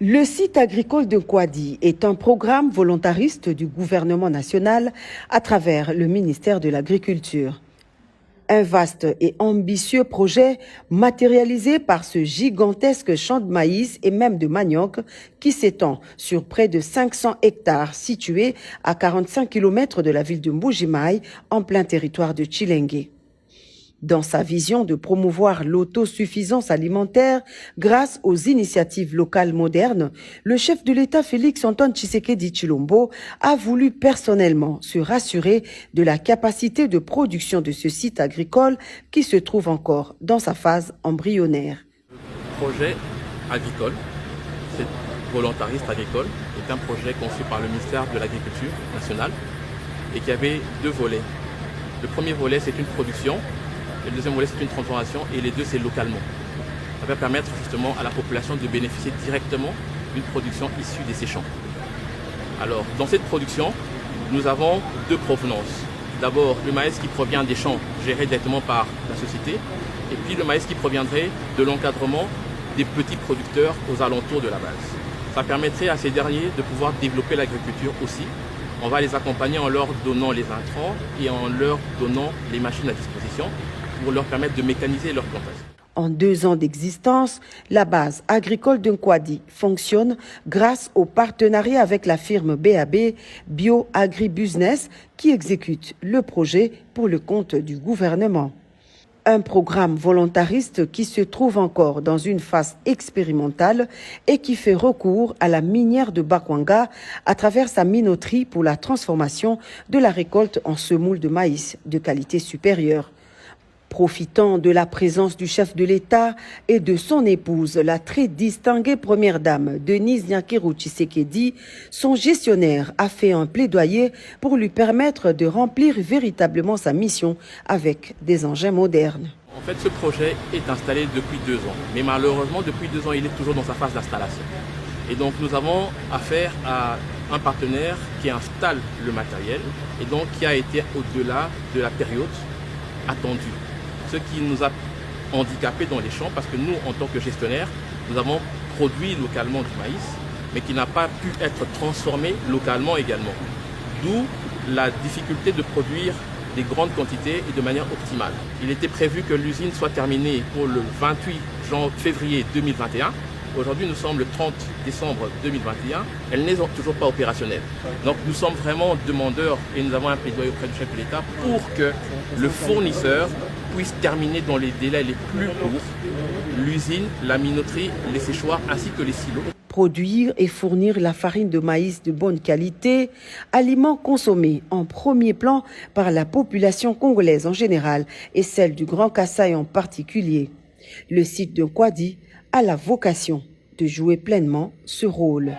Le site agricole de Nkwadi est un programme volontariste du gouvernement national à travers le ministère de l'Agriculture. Un vaste et ambitieux projet matérialisé par ce gigantesque champ de maïs et même de manioc qui s'étend sur près de 500 hectares situés à 45 km de la ville de Mbuji-Mayi en plein territoire de Tshilenge. Dans sa vision de promouvoir l'autosuffisance alimentaire grâce aux initiatives locales modernes, le chef de l'État Félix-Antoine Tshisekedi Tshilombo a voulu personnellement se rassurer de la capacité de production de ce site agricole qui se trouve encore dans sa phase embryonnaire. Le projet agricole, c'est volontariste agricole, est un projet conçu par le ministère de l'Agriculture nationale et qui avait deux volets. Le premier volet, c'est une production. Le deuxième volet, c'est une transformation et les deux, c'est localement. Ça va permettre justement à la population de bénéficier directement d'une production issue de ces champs. Alors, dans cette production, nous avons deux provenances. D'abord, le maïs qui provient des champs gérés directement par la société et puis le maïs qui proviendrait de l'encadrement des petits producteurs aux alentours de la base. Ça permettrait à ces derniers de pouvoir développer l'agriculture aussi. On va les accompagner en leur donnant les intrants et en leur donnant les machines à disposition pour leur permettre de mécaniser leur plantation. En 2 ans d'existence, la base agricole de Nkwadi fonctionne grâce au partenariat avec la firme BAB Bio Agribusiness qui exécute le projet pour le compte du gouvernement. Un programme volontariste qui se trouve encore dans une phase expérimentale et qui fait recours à la minière de Bakwanga à travers sa minoterie pour la transformation de la récolte en semoule de maïs de qualité supérieure. Profitant de la présence du chef de l'État et de son épouse, la très distinguée première dame Denise Nyakeru Tshisekedi, son gestionnaire a fait un plaidoyer pour lui permettre de remplir véritablement sa mission avec des engins modernes. En fait, ce projet est installé depuis 2 ans, mais malheureusement, depuis 2 ans, il est toujours dans sa phase d'installation. Et donc, nous avons affaire à un partenaire qui installe le matériel et donc qui a été au-delà de la période attendue. Ce qui nous a handicapés dans les champs parce que nous, en tant que gestionnaires, nous avons produit localement du maïs, mais qui n'a pas pu être transformé localement également. D'où la difficulté de produire des grandes quantités et de manière optimale. Il était prévu que l'usine soit terminée pour le 28 février 2021. Aujourd'hui, nous sommes le 30 décembre 2021. Elle n'est toujours pas opérationnelle. Donc nous sommes vraiment demandeurs et nous avons un plaidoyer auprès du chef de l'État pour que le fournisseur puisse terminer dans les délais les plus courts l'usine, la minoterie, les séchoirs ainsi que les silos. Produire et fournir la farine de maïs de bonne qualité, aliment consommé en premier plan par la population congolaise en général et celle du Grand Kasaï en particulier. Le site de Nkwadi a la vocation de jouer pleinement ce rôle.